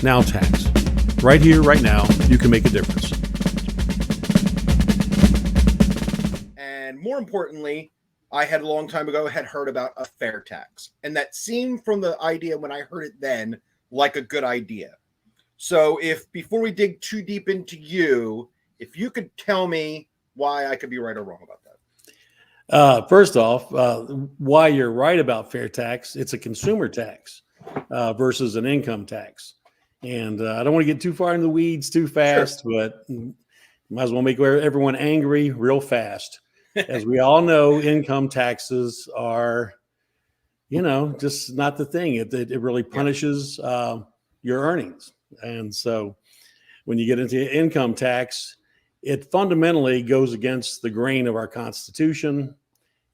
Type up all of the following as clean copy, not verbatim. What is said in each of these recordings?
Now Tax. Right here, right now, you can make a difference. And more importantly, I had a long time ago had heard about a fair tax. And that seemed from the idea when I heard it then like a good idea. So if before we dig too deep into you, if you could tell me why I could be right or wrong about that. First off, why you're right about fair tax, it's a consumer tax versus an income tax. And I don't want to get too far into the weeds too fast, but might as well make everyone angry real fast. As we all know, income taxes are, just not the thing. It really punishes your earnings. And so when you get into income tax, it fundamentally goes against the grain of our Constitution.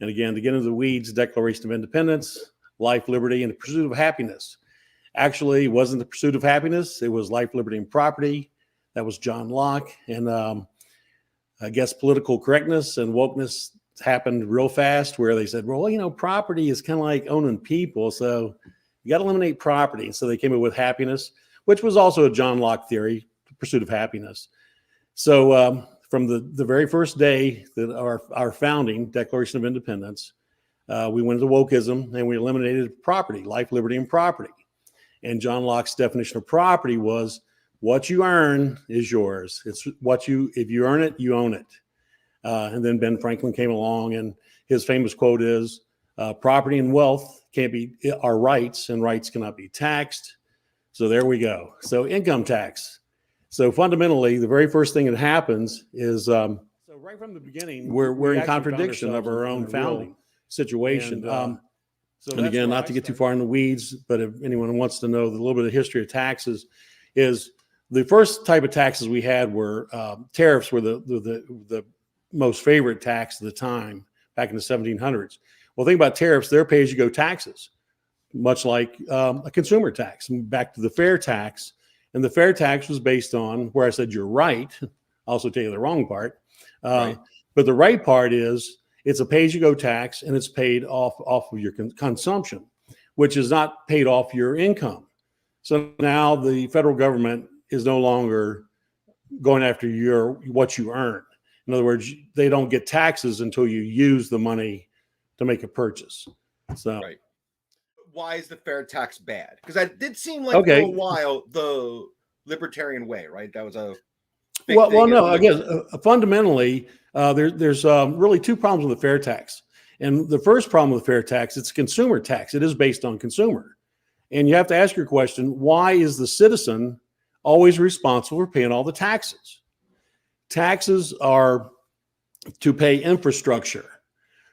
And again, to get into the weeds, Declaration of Independence, life, liberty, and the pursuit of happiness. Actually, it wasn't the pursuit of happiness. It was life, liberty, and property. That was John Locke. And I guess political correctness and wokeness happened real fast where they said, well, property is kind of like owning people. So you got to eliminate property. And so they came up with happiness, which was also a John Locke theory, the pursuit of happiness. So from the very first day that our founding, Declaration of Independence, we went into wokeism and we eliminated property, life, liberty, and property. And John Locke's definition of property was what you earn is yours. It's if you earn it, you own it. And then Ben Franklin came along and his famous quote is, property and wealth are rights and rights cannot be taxed. So there we go. So income tax. So fundamentally, the very first thing that happens is, so right from the beginning, we're in contradiction of our own founding situation. And again, not to get too far in the weeds, but if anyone wants to know the little bit of history of taxes, is the first type of taxes we had were tariffs were the most favorite tax at the time back in the 1700s. Well, think about tariffs; they're pay-as-you-go taxes, much like a consumer tax. And back to the fair tax, and the fair tax was based on where I said you're right. I'll also tell you the wrong part, right. But the right part is. It's a pay-as-you-go tax, and it's paid off of your consumption, which is not paid off your income. So now the federal government is no longer going after what you earn. In other words, they don't get taxes until you use the money to make a purchase. So, right. Why is the fair tax bad? Because that did seem like for a while the libertarian way, right? That was a fundamentally, there's really two problems with the fair tax. And the first problem with the fair tax, it's consumer tax. It is based on consumer. And you have to ask your question, why is the citizen always responsible for paying all the taxes? Taxes are to pay infrastructure.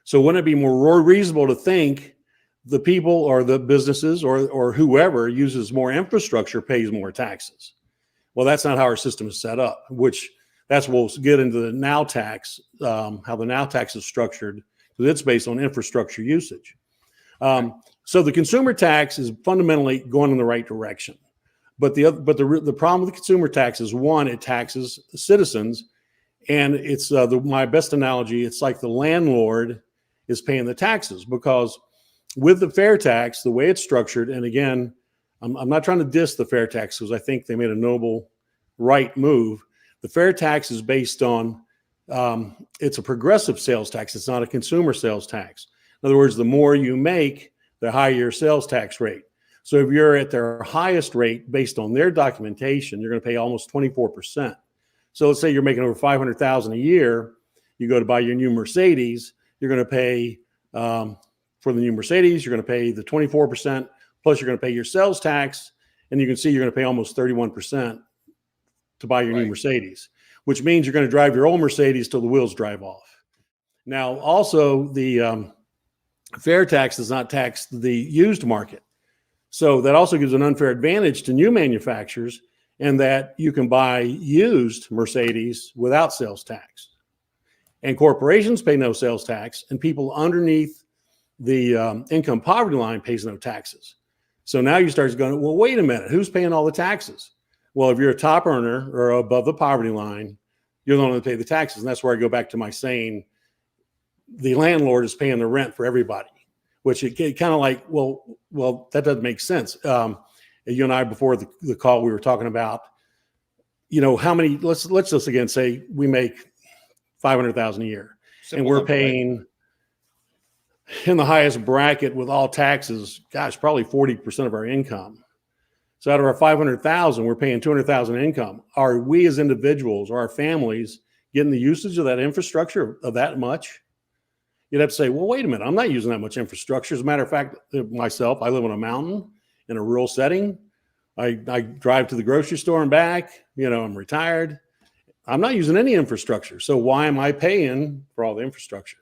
So wouldn't it be more reasonable to think the people or the businesses or whoever uses more infrastructure pays more taxes? Well, that's not how our system is set up, that's what we'll get into the now tax, how the now tax is structured, because it's based on infrastructure usage. So the consumer tax is fundamentally going in the right direction. But the problem with the consumer tax is, one, it taxes citizens, and it's my best analogy, it's like the landlord is paying the taxes, because with the fair tax, the way it's structured, and again, I'm not trying to diss the fair tax because I think they made a noble, right move. The fair tax is based on, it's a progressive sales tax. It's not a consumer sales tax. In other words, the more you make, the higher your sales tax rate. So if you're at their highest rate based on their documentation, you're going to pay almost 24%. So let's say you're making over $500,000 a year. You go to buy your new Mercedes, you're going to pay, for the new Mercedes, you're going to pay the 24%. Plus, you're going to pay your sales tax, and you can see you're going to pay almost 31% to buy your new Mercedes, which means you're going to drive your old Mercedes till the wheels drive off. Now, also, the fair tax does not tax the used market. So that also gives an unfair advantage to new manufacturers, and that you can buy used Mercedes without sales tax. And corporations pay no sales tax, and people underneath the income poverty line pays no taxes. So now you start going, well, wait a minute, who's paying all the taxes? Well, if you're a top earner or above the poverty line, you're the one that pay the taxes. And that's where I go back to my saying, the landlord is paying the rent for everybody, which it kind of like, well, that doesn't make sense. You and I, before the call, we were talking about, how many, let's just again say we make 500,000 a year, and we're paying in the highest bracket with all taxes, gosh, probably 40% of our income. So out of our 500,000, we're paying 200,000 income. Are we as individuals or our families getting the usage of that infrastructure of that much? You'd have to say, well, wait a minute, I'm not using that much infrastructure. As a matter of fact, myself, I live on a mountain in a rural setting. I drive to the grocery store and back. I'm retired. I'm not using any infrastructure. So why am I paying for all the infrastructure?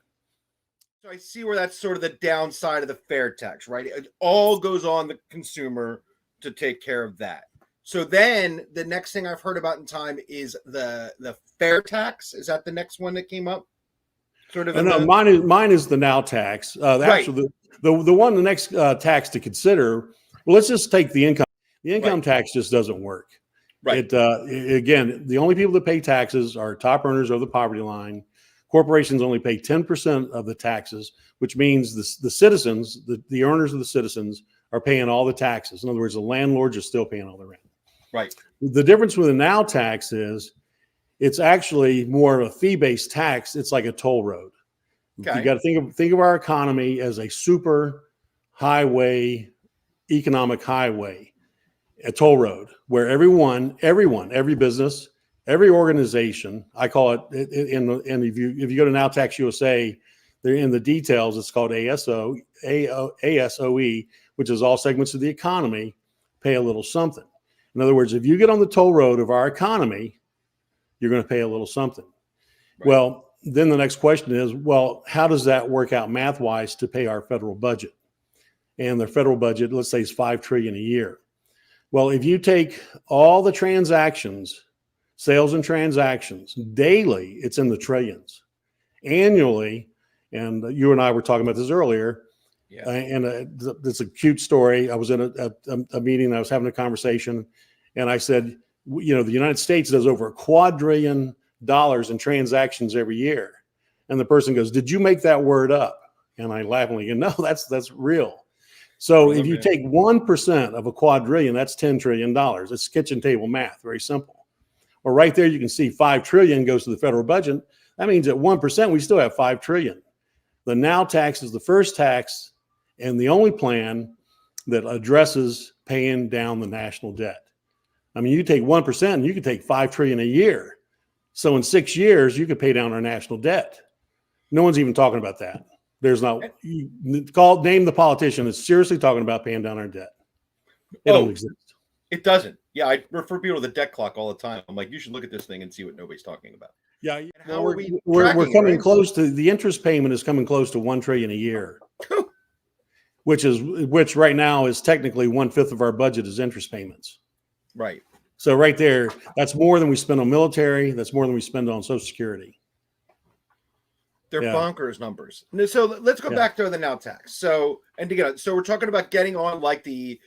So I see where that's sort of the downside of the fair tax, right? It all goes on the consumer to take care of that. So then the next thing I've heard about in time is the fair tax. Is that the next one that came up? Sort of. No, mine is the now tax. Actually, the next tax to consider. Well, let's just take the income. The income tax just doesn't work. Right. Again, the only people that pay taxes are top earners over the poverty line. Corporations only pay 10% of the taxes, which means the citizens, the earners of the citizens, are paying all the taxes. In other words, the landlords are still paying all the rent. Right. The difference with the now tax is it's actually more of a fee-based tax. It's like a toll road. Okay. You got to think of our economy as a super highway, economic highway, a toll road where every business, every organization, I call it, and if you go to Now Tax USA, they're in the details. It's called ASOE, which is all segments of the economy pay a little something. In other words, if you get on the toll road of our economy, you're going to pay a little something. Right. Well, then the next question is, well, how does that work out math-wise to pay our federal budget? And the federal budget, let's say, is $5 trillion a year. Well, if you take all the transactions, sales and transactions daily, it's in the trillions. Annually, and you and I were talking about this earlier, and it's a cute story. I was in a meeting, I was having a conversation, and I said, the United States does over $2 quadrillion in transactions every year. And the person goes, did you make that word up? And I laughingly go, no, that's real. So if you take 1% of $2 quadrillion, that's $10 trillion. It's kitchen table math, very simple. Well, right there, you can see $5 trillion goes to the federal budget. That means at 1%, we still have $5 trillion. The now tax is the first tax and the only plan that addresses paying down the national debt. I mean, you take 1%, you could take $5 trillion a year. So in 6 years, you could pay down our national debt. No one's even talking about that. There's not, name the politician that's seriously talking about paying down our debt. It don't exist. It doesn't. Yeah, I refer people to the debt clock all the time. I'm like, you should look at this thing and see what nobody's talking about. Yeah, well, we're coming close to, the interest payment is coming close to $1 trillion a year, which right now is technically 1/5 of our budget is interest payments. Right. So right there, that's more than we spend on military. That's more than we spend on Social Security. They're bonkers numbers. So let's go back to the now tax. So we're talking about getting on like the,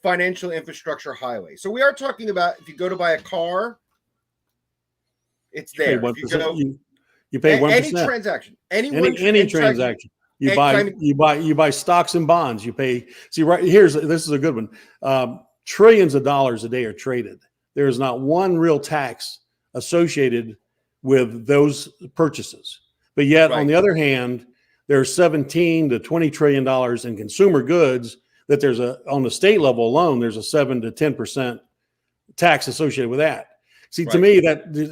financial infrastructure highway. So we are talking about if you go to buy a car, it's there. If you pay 1%. Any transaction. Any transaction. You buy stocks and bonds. You pay. See, right this is a good one. Trillions of dollars a day are traded. There is not one real tax associated with those purchases. But yet, on the other hand, there's $17 to $20 trillion in consumer goods that on the state level alone, there's a 7 to 10% tax associated with that. See, to me,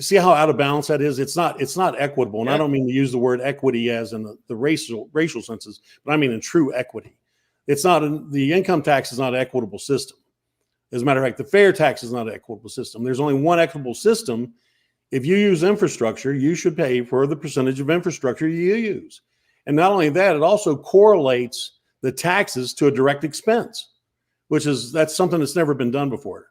see how out of balance that is? It's not equitable. And I don't mean to use the word equity as in the racial senses, but I mean in true equity. The income tax is not an equitable system. As a matter of fact, the fair tax is not an equitable system. There's only one equitable system. If you use infrastructure, you should pay for the percentage of infrastructure you use. And not only that, it also correlates the taxes to a direct expense, that's something that's never been done before.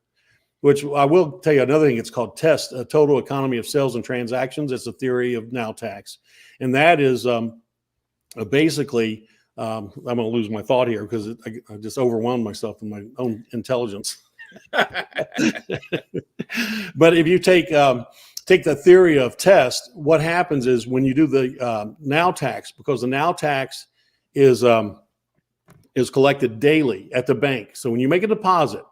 Which I will tell you another thing, it's called TEST, a total economy of sales and transactions. It's a theory of now tax. And that is basically, I'm going to lose my thought here because I just overwhelmed myself in my own intelligence. But if you take the theory of test, what happens is when you do the now tax, because the now tax is collected daily at the bank. So when you make a deposit,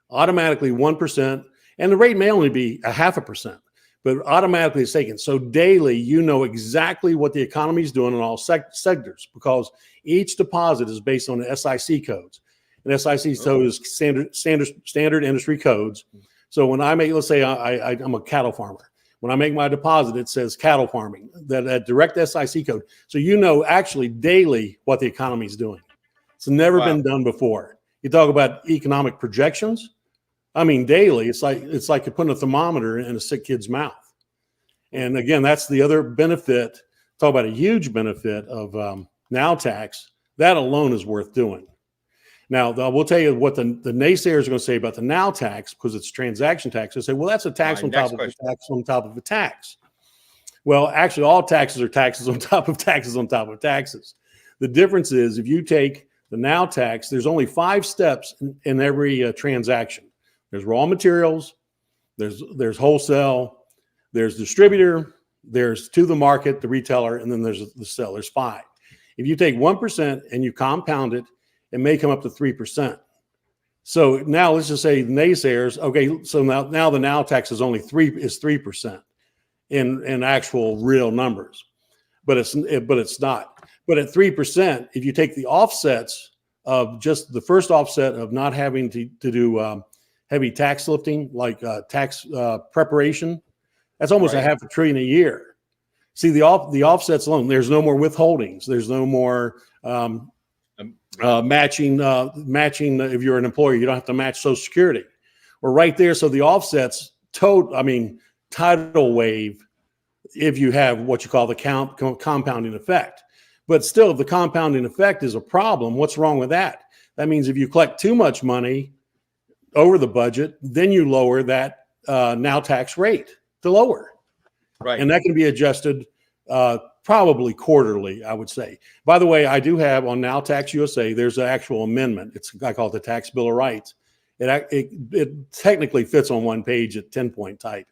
automatically 1%, and the rate may only be 0.5%, but automatically it's taken. So daily, you know exactly what the economy is doing in all sectors, because each deposit is based on the SIC codes. And SIC code is standard industry codes. So when I make, let's say I'm a cattle farmer. When I make my deposit, it says cattle farming, that direct SIC code. So you know actually daily what the economy is doing. It's never been done before. You talk about economic projections. I mean, daily, it's like you're putting a thermometer in a sick kid's mouth. And again, that's the other benefit. Talk about a huge benefit of Now Tax. That alone is worth doing. Now, we'll tell you what the naysayers are going to say about the Now Tax, because it's transaction tax. They say, well, that's a tax on top of a tax on top of a tax. Well, actually, all taxes are taxes on top of taxes on top of taxes. The difference is if you take the Now Tax, there's only 5 steps in every transaction. There's raw materials, there's wholesale, there's distributor, there's to the market, the retailer, and then there's the seller. There's 5. If you take 1% and you compound it, it may come up to 3%. So now let's just say naysayers. Okay, so now the Now Tax is only 3% in actual real numbers, but it's not. But at 3%, if you take the offsets of just the first offset of not having to do heavy tax lifting, like tax preparation, that's almost $500 billion a year. See, the offsets alone, there's no more withholdings. There's no more matching. If you're an employer, you don't have to match Social Security. We're right there. So the offsets, tidal wave, if you have what you call the compounding effect. But still, if the compounding effect is a problem, what's wrong with that? That means if you collect too much money over the budget, then you lower that Now Tax rate to lower. Right. And that can be adjusted probably quarterly, I would say. By the way, I do have on Now Tax USA, there's an actual amendment. I call it the Tax Bill of Rights. It technically fits on one page at 10-point type,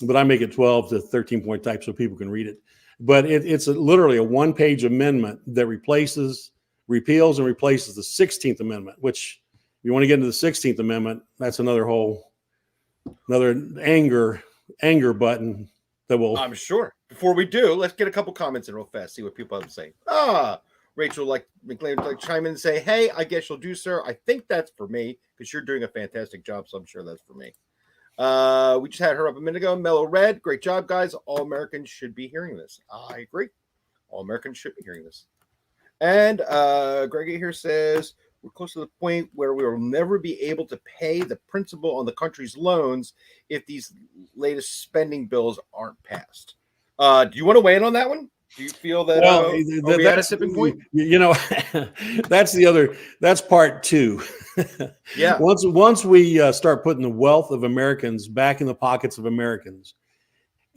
but I make it 12 to 13-point type so people can read it. But it's literally a one-page amendment that repeals and replaces the 16th Amendment, which if you want to get into the 16th Amendment, that's another anger button that will. I'm sure. Before we do, let's get a couple comments in real fast, see what people have to say. Rachel McLean chime in and say, hey, I guess you'll do, sir. I think that's for me because you're doing a fantastic job, so I'm sure that's for me. We just had her up a minute ago. Mellow Red, great job, guys. All Americans should be hearing this. I agree. All Americans should be hearing this. And Greggy here says, we're close to the point where we will never be able to pay the principal on the country's loans if these latest spending bills aren't passed. Do you want to weigh in on that one? Do you feel that are we at a tipping point? That's part 2. Yeah. Once we start putting the wealth of Americans back in the pockets of Americans,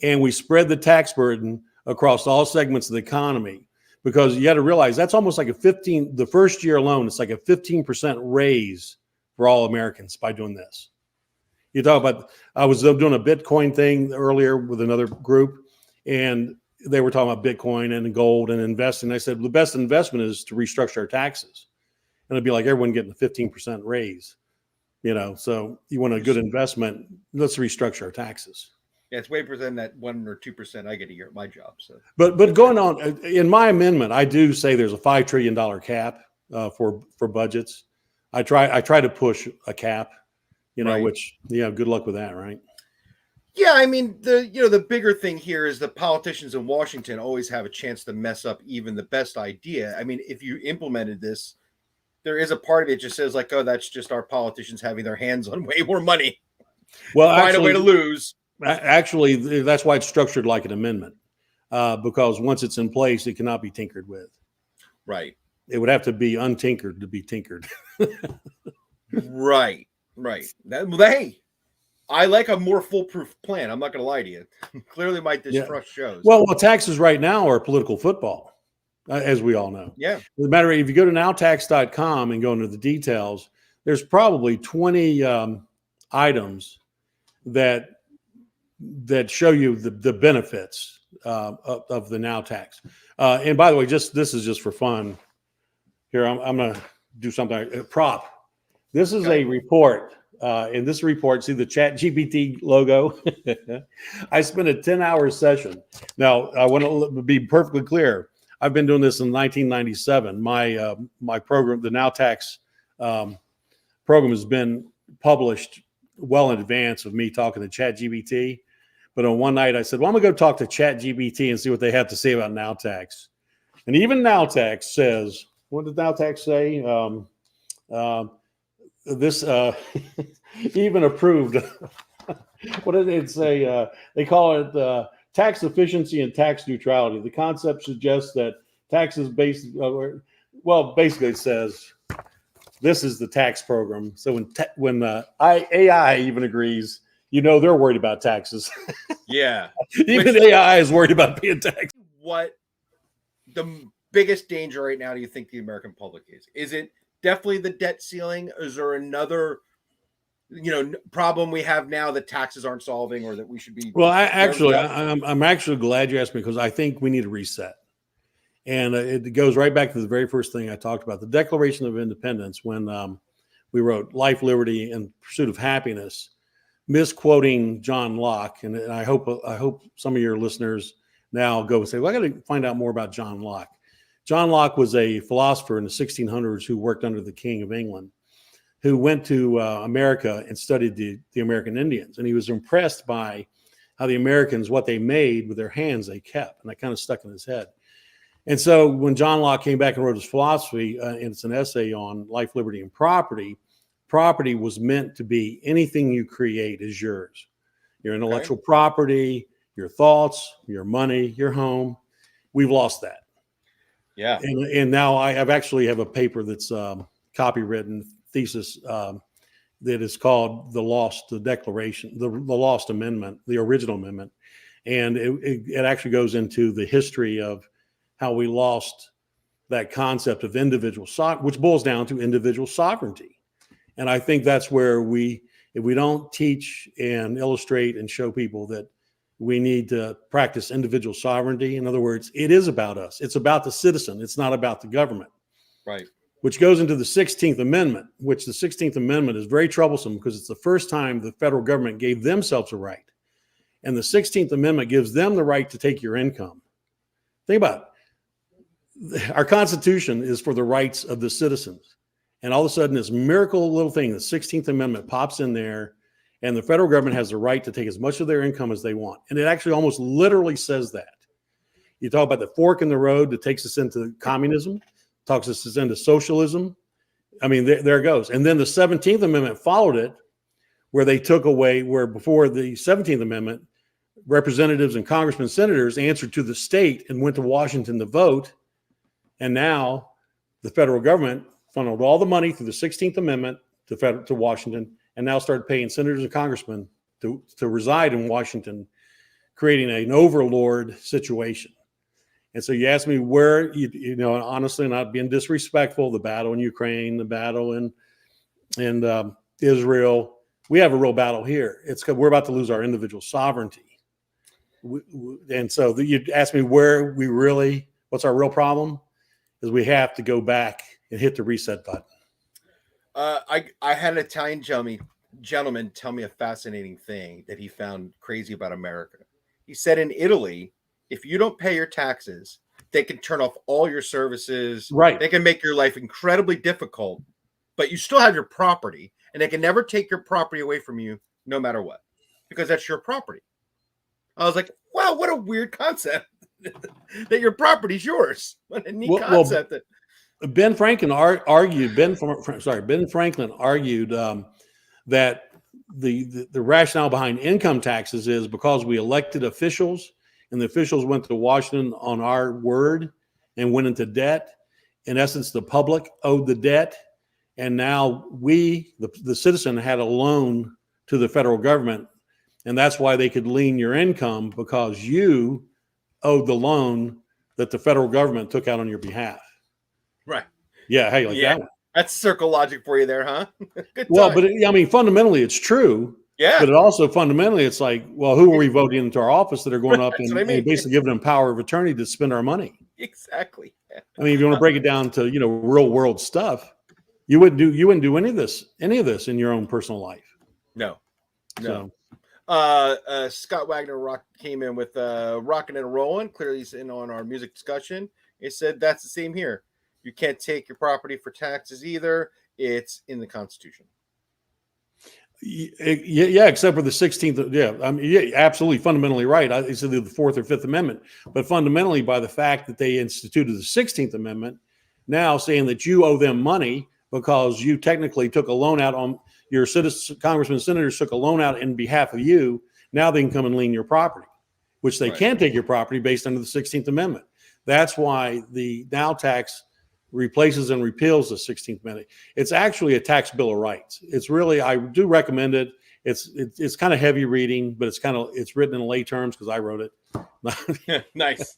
and we spread the tax burden across all segments of the economy, because you got to realize that's almost like the first year alone, it's like a 15% raise for all Americans by doing this. You talk about, I was doing a Bitcoin thing earlier with another group, and they were talking about Bitcoin and gold and investing. I said, the best investment is to restructure our taxes. And it'd be like everyone getting a 15% raise, so you want a good investment, let's restructure our taxes. Yeah, it's way better than that 1 or 2% I get a year at my job. So, but going on in my amendment, I do say there's a $5 trillion cap for budgets. I try to push a cap, right. Which good luck with that, right? Yeah, I mean the bigger thing here is the politicians in Washington always have a chance to mess up even the best idea. I mean, if you implemented this, there is a part of it just says like, oh, that's just our politicians having their hands on way more money. Well, find a way to lose. Actually, that's why it's structured like an amendment, because once it's in place, it cannot be tinkered with. Right. It would have to be untinkered to be tinkered. Right. Hey, I like a more foolproof plan. I'm not going to lie to you. Clearly, my distrust shows. Well, taxes right now are political football, as we all know. Yeah. No matter if you go to nowtax.com and go into the details, there's probably 20 items that show you the benefits of the Now Tax. And by the way, this is just for fun. Here, I'm going to do something. Prop. This is a report in this report, see the Chat GPT logo. I spent a 10-hour session. Now, I want to be perfectly clear. I've been doing this in 1997. My program, the NowTax program, has been published well in advance of me talking to Chat GPT. But on one night, I said, well, I'm going to go talk to Chat GPT and see what they have to say about NowTax. And even NowTax says, what did NowTax say? This even approved. What did it say? They call it tax efficiency and tax neutrality. The concept suggests that taxes based, well, basically it says this is the tax program. So when AI even agrees, they're worried about taxes. Yeah. Even AI is worried about paying taxes. What the biggest danger right now do you think the American public is? Is it definitely the debt ceiling? Is there another, problem we have now that taxes aren't solving, or that we should be? Well, I'm actually glad you asked me, because I think we need a reset. And it goes right back to the very first thing I talked about, the Declaration of Independence, when we wrote life, liberty, and pursuit of happiness, misquoting John Locke. And I hope some of your listeners now go and say, well, I got to find out more about John Locke. John Locke was a philosopher in the 1600s who worked under the King of England, who went to America and studied the American Indians. And he was impressed by how the Americans, what they made with their hands, they kept. And that kind of stuck in his head. And so when John Locke came back and wrote his philosophy, and it's an essay on life, liberty, and property, property was meant to be anything you create is yours. Your intellectual property, your thoughts, your money, your home. We've lost that. Yeah. And now I have a paper that's copywritten thesis that is called the Lost Declaration, the Lost Amendment, the original amendment. And it actually goes into the history of how we lost that concept of individual sovereignty, which boils down to individual sovereignty. And I think that's where if we don't teach and illustrate and show people that we need to practice individual sovereignty. In other words, it is about us. It's about the citizen. It's not about the government. Right. Which goes into the 16th Amendment, which the 16th Amendment is very troublesome because it's the first time the federal government gave themselves a right. And the 16th Amendment gives them the right to take your income. Think about it. Our Constitution is for the rights of the citizens. And all of a sudden, this miracle little thing, the 16th Amendment pops in there, and the federal government has the right to take as much of their income as they want. And it actually almost literally says that. You talk about the fork in the road that takes us into communism, talks us into socialism. I mean, there it goes. And then the 17th Amendment followed it, where they took away, where before the 17th Amendment, representatives and congressmen, senators answered to the state and went to Washington to vote. And now the federal government funneled all the money through the 16th Amendment to Washington, and now started paying senators and congressmen to reside in Washington, creating an overlord situation. And so you ask me where, honestly, not being disrespectful, the battle in Ukraine, the battle in Israel, we have a real battle here. We're about to lose our individual sovereignty. And so you ask me what's our real problem, is we have to go back and hit the reset button. I had an Italian gentleman tell me a fascinating thing that he found crazy about America. He said in Italy, if you don't pay your taxes, they can turn off all your services. Right. They can make your life incredibly difficult, but you still have your property, and they can never take your property away from you no matter what, because that's your property. I was like, wow, what a weird concept that your property's yours. What a neat concept. Ben Franklin argued that the rationale behind income taxes is because we elected officials, and the officials went to Washington on our word and went into debt. In essence, the public owed the debt, and now we, the citizen, had a loan to the federal government, and that's why they could lien your income, because you owed the loan that the federal government took out on your behalf. Right. Yeah. Hey, that one. That's circle logic for you there, huh? Good well, time. but fundamentally it's true. Yeah. But it also fundamentally, it's like, well, who are we voting into our office that are going up and basically giving them power of attorney to spend our money? Exactly. I mean, if you want to break it down to, real world stuff, you wouldn't do any of this in your own personal life. No. So Scott Wagner came in with rocking and rolling. Clearly, he's in on our music discussion. He said that's the same here. You can't take your property for taxes either. It's in the Constitution. yeah, except for the 16th. Yeah, I mean, yeah, absolutely, fundamentally right. It's either the 4th or 5th Amendment, but fundamentally, by the fact that they instituted the 16th Amendment, now saying that you owe them money because you technically took a loan out on your citizens, congressmen, senators took a loan out in behalf of you. Now they can come and lien your property, which they can't take your property based under the 16th Amendment. That's why the now tax replaces and repeals the 16th Amendment. It's actually a tax bill of rights. It's really, I do recommend it. It's kind of heavy reading, but it's written in lay terms because I wrote it. Nice.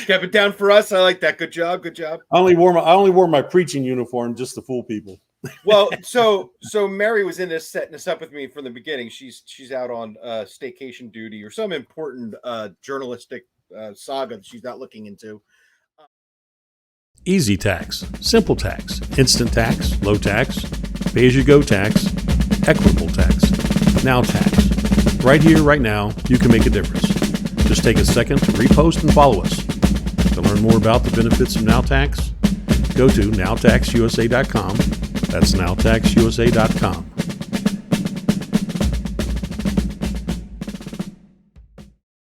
Kept it down for us. I like that. Good job. Good job. I only wore my preaching uniform just to fool people. Well, so Mary was in this setting this up with me from the beginning. She's out on staycation duty or some important journalistic saga that she's not looking into. Easy tax, simple tax, instant tax, low tax, pay-as-you-go tax, equitable tax, now tax. Right here, right now, you can make a difference. Just take a second to repost and follow us. To learn more about the benefits of Now Tax, go to nowtaxusa.com. That's nowtaxusa.com.